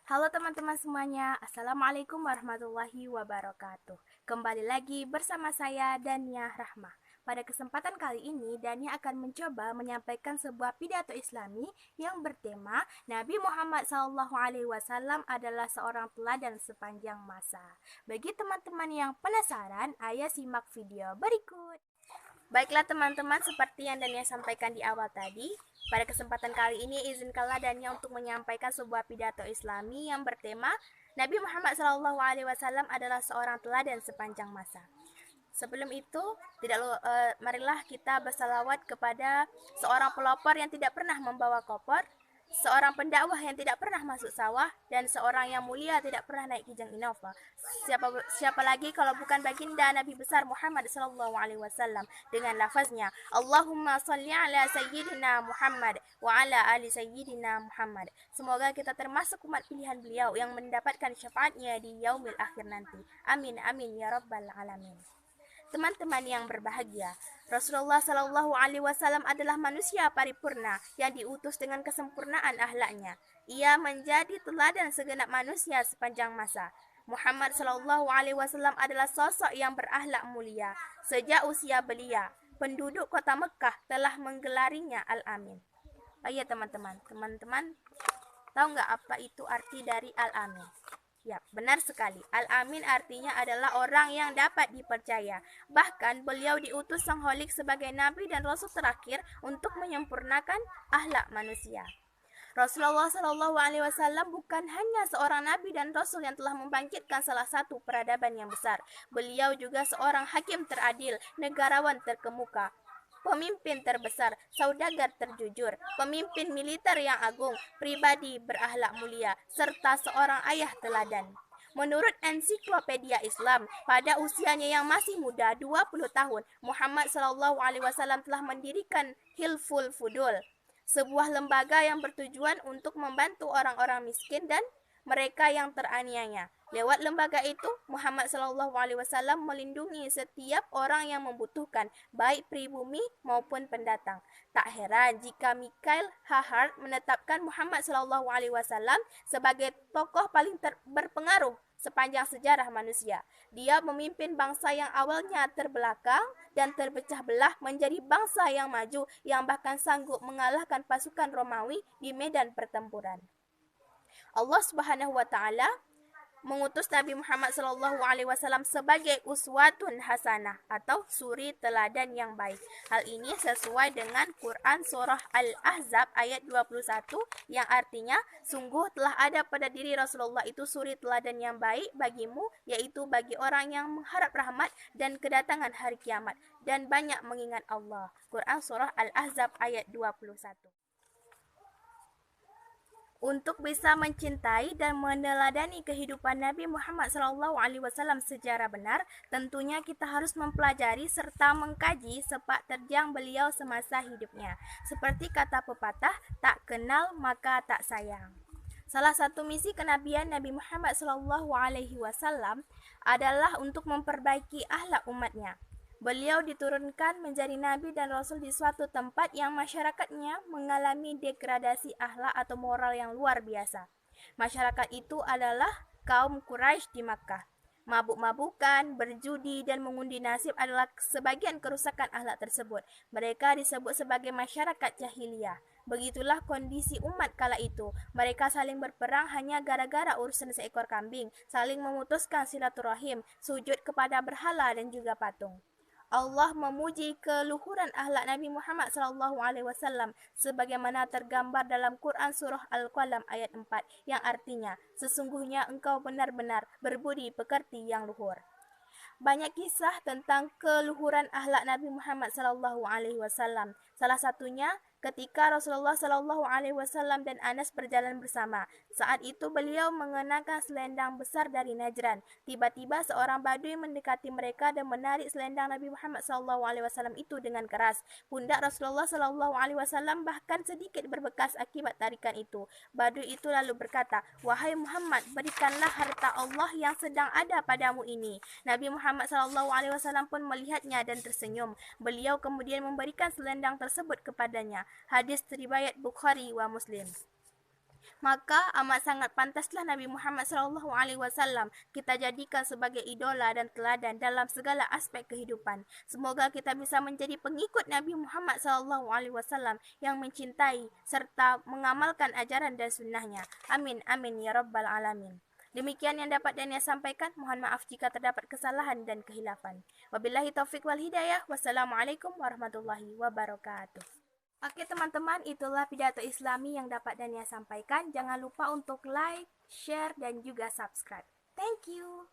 Halo teman-teman semuanya, Assalamualaikum warahmatullahi wabarakatuh. Kembali lagi bersama saya Dania Rahmah. Pada kesempatan kali ini, Dania akan mencoba menyampaikan sebuah pidato Islami yang bertema Nabi Muhammad SAW adalah seorang teladan sepanjang masa. Bagi teman-teman yang penasaran, ayo simak video berikut. Baiklah teman-teman, seperti yang Dania sampaikan di awal tadi, pada kesempatan kali ini izinkanlah Dania untuk menyampaikan sebuah pidato Islami yang bertema Nabi Muhammad SAW adalah seorang teladan sepanjang masa. Sebelum itu, marilah kita bersalawat kepada seorang pelopor yang tidak pernah membawa koper, seorang pendakwah yang tidak pernah masuk sawah, dan seorang yang mulia tidak pernah naik kijang Innova. Siapa lagi kalau bukan baginda Nabi besar Muhammad sallallahu alaihi wasallam dengan lafaznya Allahumma shalli ala sayyidina Muhammad wa ala ali sayyidina Muhammad. Semoga kita termasuk umat pilihan beliau yang mendapatkan syafaatnya di yaumil akhir nanti. Amin amin ya rabbal alamin. Teman-teman yang berbahagia, Rasulullah Shallallahu Alaihi Wasallam adalah manusia paripurna yang diutus dengan kesempurnaan akhlaknya. Ia menjadi teladan segenap manusia sepanjang masa. Muhammad Shallallahu Alaihi Wasallam adalah sosok yang berakhlak mulia. Sejak usia belia, penduduk kota Mekah telah menggelarinya Al-Amin. Oh iya teman-teman, tahu nggak apa itu arti dari Al-Amin? Ya, benar sekali. Al-Amin artinya adalah orang yang dapat dipercaya. Bahkan beliau diutus Sang Holik sebagai nabi dan rasul terakhir untuk menyempurnakan akhlak manusia. Rasulullah Shallallahu Alaihi Wasallam bukan hanya seorang nabi dan rasul yang telah membangkitkan salah satu peradaban yang besar. Beliau juga seorang hakim teradil, negarawan terkemuka, pemimpin terbesar, saudagar terjujur, pemimpin militer yang agung, pribadi berakhlak mulia, serta seorang ayah teladan. Menurut ensiklopedia Islam, pada usianya yang masih muda, 20 tahun, Muhammad SAW telah mendirikan Hilful Fudul, sebuah lembaga yang bertujuan untuk membantu orang-orang miskin dan mereka yang teraniaya. Lewat lembaga itu, Muhammad SAW melindungi setiap orang yang membutuhkan, baik pribumi maupun pendatang. Tak heran jika Mikhail Hahart menetapkan Muhammad SAW sebagai tokoh paling berpengaruh sepanjang sejarah manusia. Dia memimpin bangsa yang awalnya terbelakang dan terpecah belah menjadi bangsa yang maju yang bahkan sanggup mengalahkan pasukan Romawi di medan pertempuran. Allah Subhanahu wa taala mengutus Nabi Muhammad SAW sebagai uswatun hasanah atau suri teladan yang baik. Hal ini sesuai dengan Quran surah Al-Ahzab ayat 21 yang artinya sungguh telah ada pada diri Rasulullah itu suri teladan yang baik bagimu, yaitu bagi orang yang mengharap rahmat dan kedatangan hari kiamat dan banyak mengingat Allah. Quran surah Al-Ahzab ayat 21. Untuk bisa mencintai dan meneladani kehidupan Nabi Muhammad SAW secara benar, tentunya kita harus mempelajari serta mengkaji sepak terjang beliau semasa hidupnya. Seperti kata pepatah, tak kenal maka tak sayang. Salah satu misi kenabian Nabi Muhammad SAW adalah untuk memperbaiki akhlak umatnya. Beliau diturunkan menjadi nabi dan rasul di suatu tempat yang masyarakatnya mengalami degradasi akhlak atau moral yang luar biasa. Masyarakat itu adalah kaum Quraisy di Makkah. Mabuk-mabukan, berjudi, dan mengundi nasib adalah sebagian kerusakan akhlak tersebut. Mereka disebut sebagai masyarakat jahiliyah. Begitulah kondisi umat kala itu. Mereka saling berperang hanya gara-gara urusan seekor kambing, saling memutuskan silaturahim, sujud kepada berhala dan juga patung. Allah memuji keluhuran akhlak Nabi Muhammad SAW sebagaimana tergambar dalam Quran surah Al-Qalam ayat 4 yang artinya sesungguhnya engkau benar-benar berbudi pekerti yang luhur. Banyak kisah tentang keluhuran akhlak Nabi Muhammad SAW. Salah satunya ketika Rasulullah SAW dan Anas berjalan bersama. Saat itu beliau mengenakan selendang besar dari Najran. Tiba-tiba seorang badui mendekati mereka dan menarik selendang Nabi Muhammad SAW itu dengan keras. Pundak Rasulullah SAW bahkan sedikit berbekas akibat tarikan itu. Badui itu lalu berkata, "Wahai Muhammad, berikanlah harta Allah yang sedang ada padamu ini." Nabi Muhammad SAW pun melihatnya dan tersenyum. Beliau kemudian memberikan selendang tersebut kepadanya. Hadis riwayat Bukhari wa Muslim. Maka amat sangat pantaslah Nabi Muhammad SAW kita jadikan sebagai idola dan teladan dalam segala aspek kehidupan. Semoga kita bisa menjadi pengikut Nabi Muhammad SAW yang mencintai serta mengamalkan ajaran dan sunnahnya. Amin, amin, ya Rabbal Alamin. Demikian yang dapat Dania sampaikan. Mohon maaf jika terdapat kesalahan dan kehilafan. Wabillahi taufik wal hidayah. Wassalamualaikum warahmatullahi wabarakatuh. Oke teman-teman, itulah pidato Islami yang dapat Dania sampaikan. Jangan lupa untuk like, share, dan juga subscribe. Thank you.